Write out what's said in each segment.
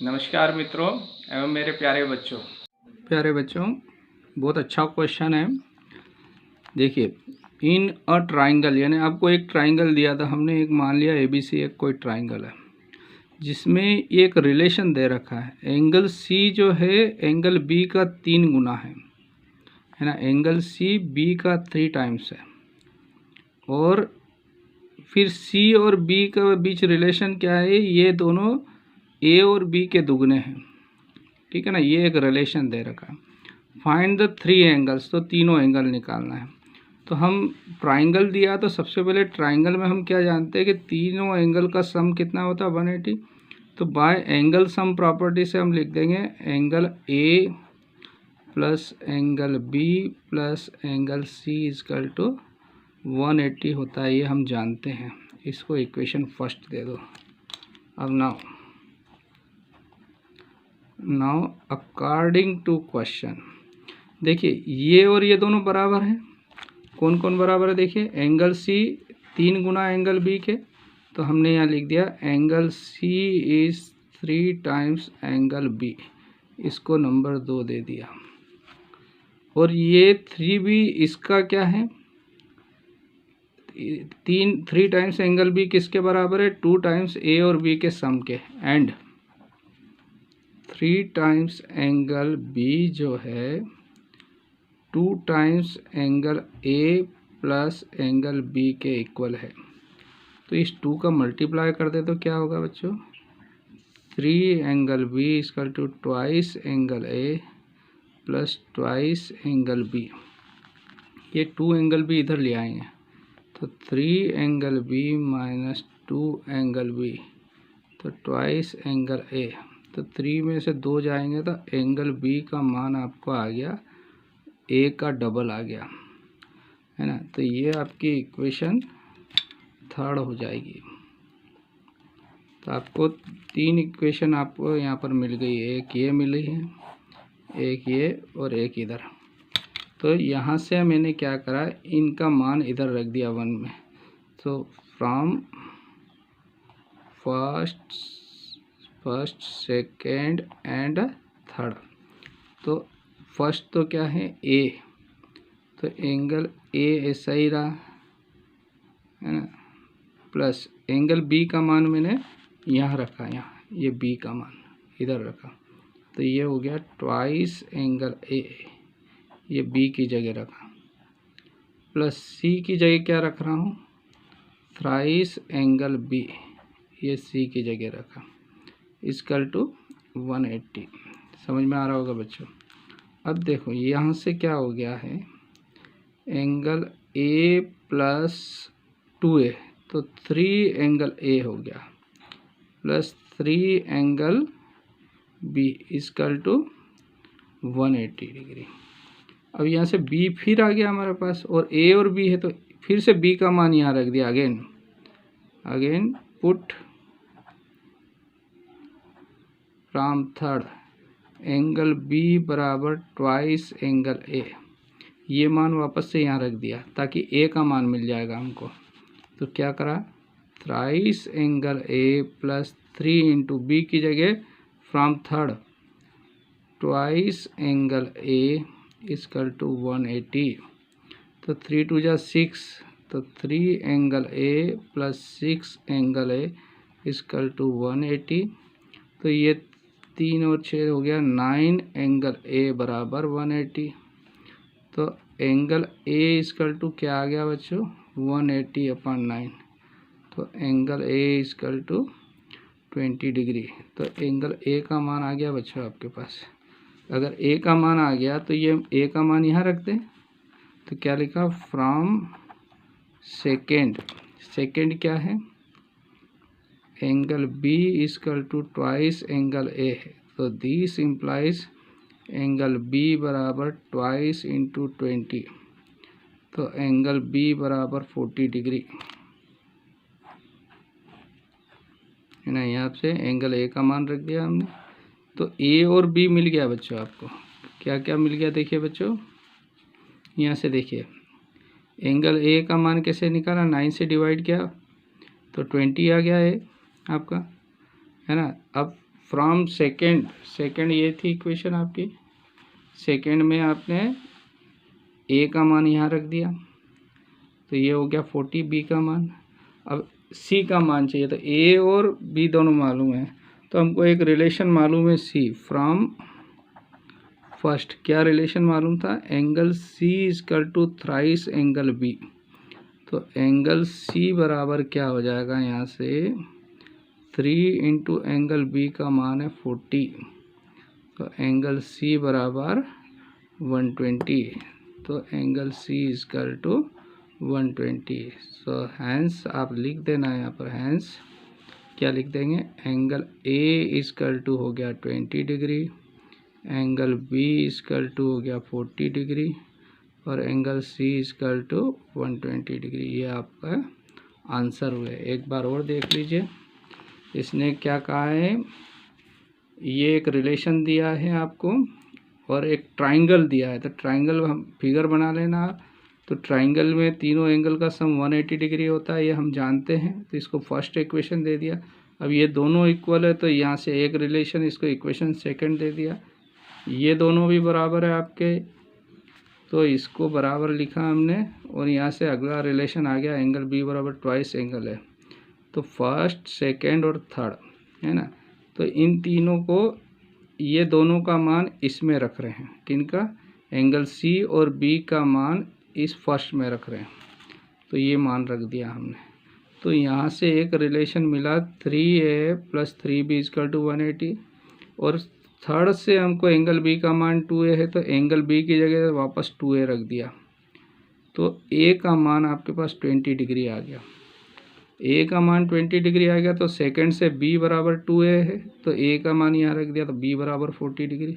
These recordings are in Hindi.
नमस्कार मित्रों एवं मेरे प्यारे बच्चों, बहुत अच्छा क्वेश्चन है। देखिए, इन अ ट्राइंगल, यानी आपको एक ट्राइंगल दिया था हमने, एक मान लिया ABC एक कोई ट्राइंगल है जिसमें एक रिलेशन दे रखा है। एंगल C जो है एंगल B का 3 गुना है ना। एंगल C B का 3 टाइम्स है, और फिर C और B का बीच रिलेशन क्या है, ये दोनों A और B के दुगने हैं, ठीक है ना। ये एक रिलेशन दे रखा है। फाइंड द 3 एंगल्स, तो तीनों एंगल निकालना है। तो हम ट्राइंगल दिया, तो सबसे पहले ट्राइंगल में हम क्या जानते हैं कि तीनों एंगल का सम कितना होता है, 180। तो बाय एंगल सम प्रॉपर्टी से हम लिख देंगे angle A plus angle B plus angle C equal to 180 होता है। ये हम जानते हैं। इसको इक्वेशन फर्स्ट दे दो। अब नाउ अकॉर्डिंग टू क्वेश्चन, देखिए ये और ये दोनों बराबर हैं। कौन कौन बराबर है, देखिए एंगल C 3 गुना एंगल B के, तो हमने यहाँ लिख दिया angle C is 3 times angle B, इसको नंबर 2 दे दिया। और ये 3B इसका क्या है, 3 टाइम्स एंगल B किसके बराबर है, 2 टाइम्स A और B के सम के, एंड 3 टाइम्स एंगल B जो है 2 times angle A plus angle B के इक्वल है। तो इस 2 का मल्टीप्लाई कर दे तो क्या होगा बच्चों, 3 angle B equal to twice angle A plus twice angle B। ये 2 एंगल B इधर ले आएंगे, तो 3 angle B minus 2 angle B, तो ट्वाइस एंगल A। तो 3 में से 2 जाएंगे तो एंगल B का मान आपको आ गया A का डबल आ गया, है ना। तो ये आपकी इक्वेशन थर्ड हो जाएगी। तो आपको 3 इक्वेशन आपको यहाँ पर मिल गई है, एक ये मिली है, एक ये और एक इधर। तो यहाँ से मैंने क्या करा, इनका मान इधर रख दिया 1 में। तो from first second and third, तो फर्स्ट तो क्या है A, तो एंगल A ऐसा ही रहा, है ना, प्लस एंगल B का मान मैंने यहाँ रखा, यहाँ ये B का मान इधर रखा, तो ये हो गया ट्वाइस एंगल A, ये B की जगह रखा, प्लस C की जगह क्या रख रहा हूँ, थ्राइस एंगल B, ये C की जगह रखा, इक्वल टू 180। समझ में आ रहा होगा बच्चों। अब देखो यहाँ से क्या हो गया है, एंगल A प्लस 2A, तो 3 एंगल A हो गया, plus 3 angle B equal to 180 degree. अब यहाँ से B फिर आ गया हमारे पास, और A और B है, तो फिर से B का मान यहाँ रख दिया। Again put from third angle B बराबर ट्वाइस एंगल A, ये मान वापस से यहाँ रख दिया ताकि A का मान मिल जाएगा हमको। तो क्या करा, thrice angle A plus 3 into B की जगह from third twice angle A equal to 180। तो 3 2 जा 6, तो 3 angle A plus 6 angle A equal to 180। तो ये 3 और 6 हो गया 9 एंगल A बराबर 180। तो एंगल A इक्वल टू क्या आ गया बच्चों, 180/9। तो angle A equal to 20 degree. तो एंगल A का मान आ गया बच्चों आपके पास। अगर A का मान आ गया तो ये A का मान यहाँ रख दें, तो क्या लिखा, फ्रॉम सेकेंड क्या है, angle B equal to twice angle A है, तो दिस इम्प्लाइज एंगल B बराबर ट्वाइस इंटू 20, तो एंगल B बराबर 40 डिग्री, है ना। यहाँ से एंगल A का मान रख दिया हमने। तो A और B मिल गया बच्चों आपको। क्या क्या मिल गया देखिए बच्चों, यहाँ से देखिए एंगल A का मान कैसे निकाला, 9 से डिवाइड किया तो 20 आ गया है आपका, है ना। अब फ्रॉम सेकेंड ये थी इक्वेशन आपकी। सेकेंड में आपने ए का मान यहाँ रख दिया, तो ये हो गया 40 बी का मान। अब सी का मान चाहिए, तो ए और बी दोनों मालूम है, तो हमको एक रिलेशन मालूम है सी फ्रॉम फर्स्ट। क्या रिलेशन मालूम था? Angle C equal to thrice angle B. तो एंगल सी बराबर क्या हो जाएगा यहाँ से 3 इंटू एंगल बी का मान है 40, तो एंगल सी बराबर 120। तो angle C equal to 120। So hence आप लिख देना यहाँ पर, हैंस क्या लिख देंगे, एंगल ए इजकल टू हो गया 20 degree, angle B equal to हो गया 40 डिग्री, और angle C equal to 120 degree. ये आपका आंसर हुआ। एक बार और देख लीजिए, इसने क्या कहा है, ये एक रिलेशन दिया है आपको और एक ट्राइंगल दिया है। तो ट्राइंगल हम फिगर बना लेना। तो ट्राइंगल में तीनों एंगल का सम 180 डिग्री होता है, ये हम जानते हैं। तो इसको फर्स्ट इक्वेशन दे दिया। अब ये दोनों इक्वल है, तो यहाँ से एक रिलेशन, इसको इक्वेशन सेकंड दे दिया। ये दोनों भी बराबर है आपके, तो इसको बराबर लिखा हमने, और यहाँ से अगला रिलेशन आ गया, एंगल बी बराबर ट्वाइस एंगल है। तो फर्स्ट, सेकंड और थर्ड है ना, तो इन तीनों को, ये दोनों का मान इसमें रख रहे हैं, किनका, एंगल सी और बी का मान इस फर्स्ट में रख रहे हैं। तो ये मान रख दिया हमने। तो यहाँ से एक रिलेशन मिला 3a + 3b इजकल टू 180, और थर्ड से हमको एंगल बी का मान 2a है, तो एंगल बी की जगह वापस 2a रख दिया। तो a का मान आपके पास 20 डिग्री आ गया। a का मान 20 डिग्री आ गया, तो सेकंड से b बराबर 2a है, तो a का मान यहाँ रख दिया, तो b बराबर 40 डिग्री।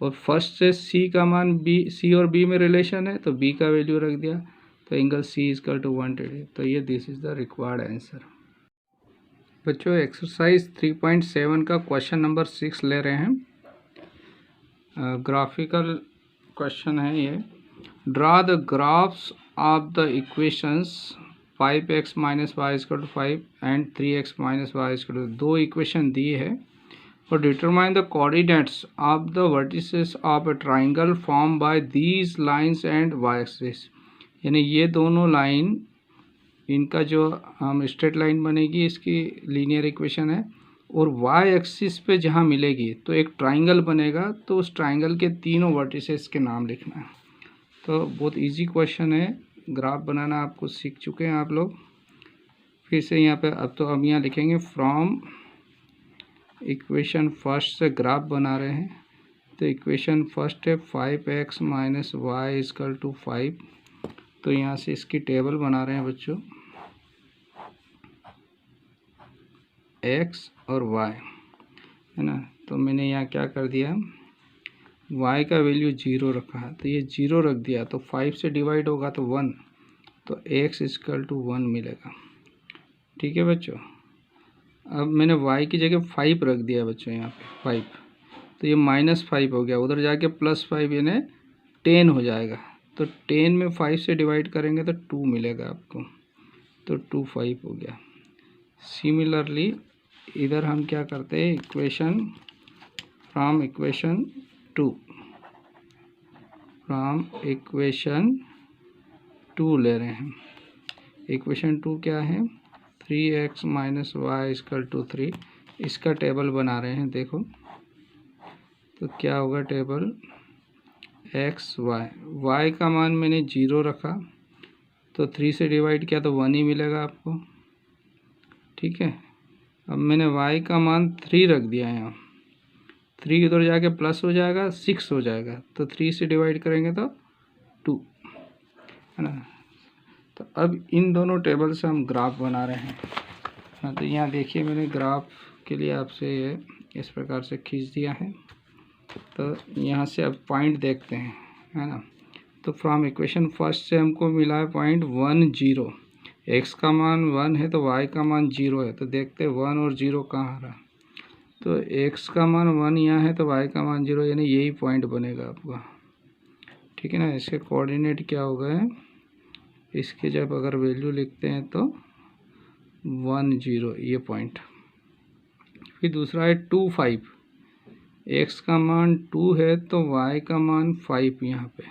और फर्स्ट से c का मान c और b में रिलेशन है, तो b का वैल्यू रख दिया, तो एंगल c इजकल टू 180। तो ये this is the required answer. बच्चों एक्सरसाइज 3.7 का क्वेश्चन नंबर 6 ले रहे हैं। ग्राफिकल क्वेश्चन है ये। Draw the graphs of the equations 5x - y = 5 and 3x - y = 2 equation दी है, और determine the coordinates of the vertices of a triangle form by these lines and y axis. यानी ये दोनों लाइन, इनका जो हम स्ट्रेट लाइन बनेगी, इसकी लीनियर इक्वेशन है, और y एक्सिस पे जहाँ मिलेगी तो एक ट्राइंगल बनेगा, तो उस ट्राइंगल के तीनों वर्टिसेस के नाम लिखना है। तो बहुत इजी क्वेश्चन है, ग्राफ बनाना आपको सीख चुके हैं आप लोग। फिर से यहाँ पे अब यहाँ लिखेंगे फ्रॉम इक्वेशन फर्स्ट से ग्राफ बना रहे हैं। तो इक्वेशन फर्स्ट है 5x - y = 5। तो यहाँ से इसकी टेबल बना रहे हैं बच्चों, x और y है ना। तो मैंने यहाँ क्या कर दिया, y का वैल्यू 0 रखा है, तो ये 0 रख दिया, तो 5 से डिवाइड होगा तो 1, तो x इजकल टू 1 मिलेगा। ठीक है बच्चों। अब मैंने y की जगह 5 रख दिया बच्चों, यहाँ पे 5, तो ये -5 हो गया, उधर जाके +5 यानी 10 हो जाएगा। तो 10 में 5 से डिवाइड करेंगे तो 2 मिलेगा आपको, तो 2 5 हो गया। सिमिलरली इधर हम क्या करते हैं, इक्वेशन फ्रॉम इक्वेशन 2 ले रहे हैं। इक्वेशन 2 क्या है, 3x - y = 3। इसका टेबल बना रहे हैं, देखो तो क्या होगा टेबल, x y का मान मैंने 0 रखा, तो 3 से डिवाइड किया तो 1 ही मिलेगा आपको। ठीक है। अब मैंने y का मान 3 रख दिया है, यहाँ 3 उधर जाके प्लस हो जाएगा, 6 हो जाएगा, तो 3 से डिवाइड करेंगे तो 2 है ना। तो अब इन दोनों टेबल से हम ग्राफ बना रहे हैं। हाँ, तो यहाँ देखिए मैंने ग्राफ के लिए आपसे ये इस प्रकार से खींच दिया है। तो यहाँ से अब पॉइंट देखते हैं, है ना। तो फ्रॉम इक्वेशन फर्स्ट से हमको मिला है पॉइंट 1 0। x का मान 1 है तो y का मान 0 है, तो देखते हैं 1 और 0 कहाँ रहा। तो x का मान 1 यहाँ है तो y का मान 0, यानी यही पॉइंट बनेगा आपका। ठीक है ना। इसके कोऑर्डिनेट क्या हो गए, इसके जब अगर वैल्यू लिखते हैं तो 1 0 ये पॉइंट। फिर दूसरा है 2 5, x का मान 2 है तो y का मान 5 यहाँ पे,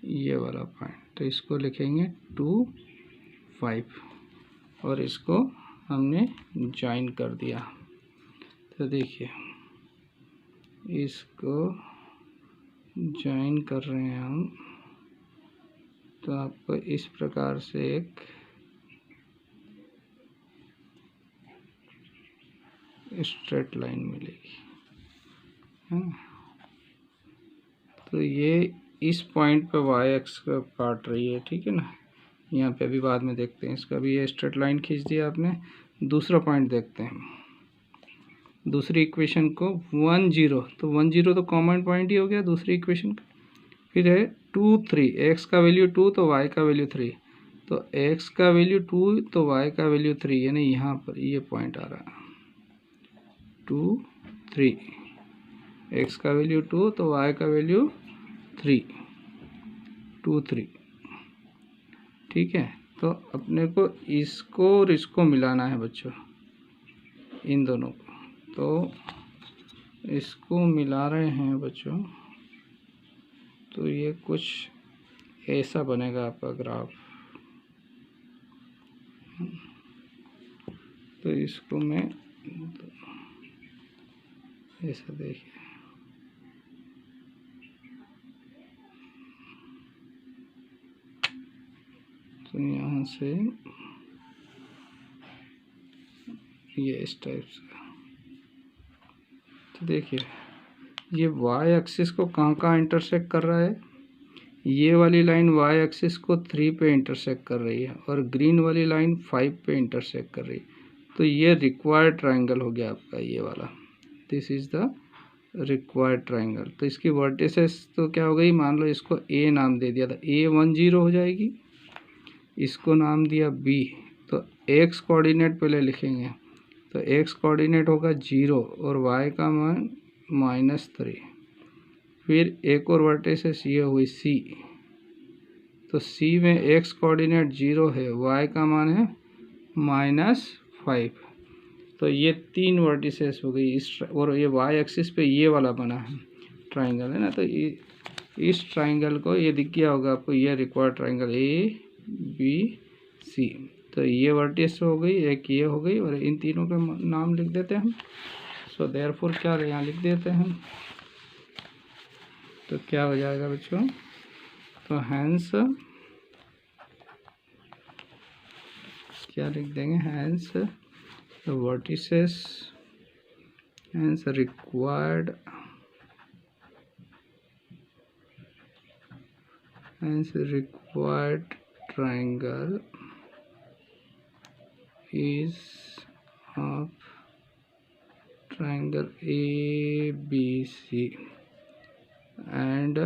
ये वाला पॉइंट, तो इसको लिखेंगे 2 5 और इसको हमने ज्वाइन कर दिया। तो देखिए इसको ज्वाइन कर रहे हैं हम, तो आपको इस प्रकार से एक स्ट्रेट लाइन मिलेगी, है। तो ये इस पॉइंट पे वाई एक्स का काट रही है, ठीक है ना। यहाँ पे अभी बाद में देखते हैं इसका भी, ये स्ट्रेट लाइन खींच दिया आपने। दूसरा पॉइंट देखते हैं, दूसरी इक्वेशन को 1 0, तो 1 0 तो कॉमन पॉइंट ही हो गया दूसरी इक्वेशन का। फिर है 2 3, एक्स का वैल्यू 2 तो वाई का वैल्यू 3, तो एक्स का वैल्यू 2 तो वाई का वैल्यू 3, यानी यहाँ पर ये पॉइंट आ रहा है 2 3, एक्स का वैल्यू 2 तो वाई का वैल्यू 3, 2 3, ठीक है। तो अपने को इसको और इसको मिलाना है बच्चों, इन दोनों को, तो इसको मिला रहे हैं बच्चों, तो ये कुछ ऐसा बनेगा आपका ग्राफ। तो इसको मैं ऐसा देखिए, तो यहाँ से ये इस टाइप से, तो देखिए ये वाई एक्सिस को कहाँ इंटरसेक्ट कर रहा है, ये वाली लाइन वाई एक्सिस को 3 पे इंटरसेक्ट कर रही है और ग्रीन वाली लाइन 5 पे इंटरसेक्ट कर रही है। तो ये रिक्वायर्ड ट्रायंगल हो गया आपका ये वाला, this is the required triangle. तो इसकी वर्टिसेस तो क्या हो गई, मान लो इसको ए नाम दे दिया था, A 1 0 हो जाएगी, इसको नाम दिया B, तो एक्स कोऑर्डिनेट पहले लिखेंगे, तो एक्स कोऑर्डिनेट होगा 0 और y का मान -3। फिर एक और वर्टिसेस ये हुई C, तो C में एक्स कोऑर्डिनेट 0 है, y का मान है -5। तो ये 3 वर्टिसेस हो गई इस, और ये y एक्सिस पे ये वाला बना है ट्रायंगल, है ना। तो इस ट्रायंगल को ये दिख गया होगा आपको, ये रिक्वायर्ड ट्रायंगल ABC। तो ये वर्टिस हो गई, एक ये हो गई, और इन तीनों का नाम लिख देते हैं हम। सो देयरफॉर क्या यहाँ लिख देते हैं, तो क्या हो जाएगा बच्चों, तो हैंस क्या लिख देंगे, hence vertices, hence required, hence required triangle is of triangle ABC and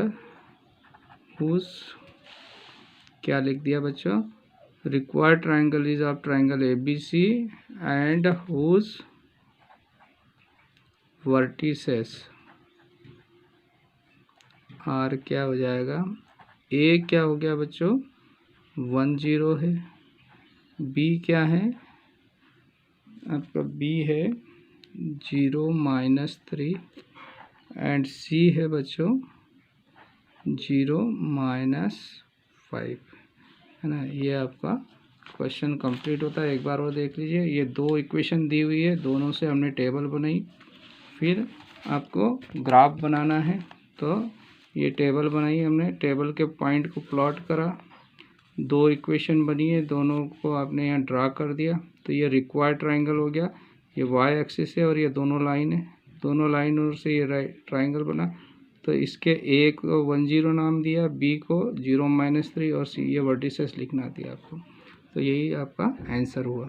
whose, क्या लिख दिया बच्चों, required triangle is of triangle ABC and whose vertices are, क्या हो जाएगा, A क्या हो गया बच्चों 1 0 है, B क्या है आपका, B है 0 -3 एंड C है बच्चों 0 -5, है ना। ये आपका क्वेश्चन कंप्लीट होता है। एक बार और देख लीजिए, ये 2 इक्वेशन दी हुई है, दोनों से हमने टेबल बनाई, फिर आपको ग्राफ बनाना है। तो ये टेबल बनाई हमने, टेबल के पॉइंट को प्लॉट करा, 2 इक्वेशन बनी है, दोनों को आपने यहाँ ड्रा कर दिया। तो ये रिक्वायर्ड ट्रायंगल हो गया, ये वाई एक्सिस है और ये दोनों लाइन है, दोनों लाइनों से ये ट्रायंगल बना। तो इसके A को 1 0 नाम दिया, B को 0 -3 और C ये वर्टिसेस लिखना दिया आपको। तो यही आपका आंसर हुआ।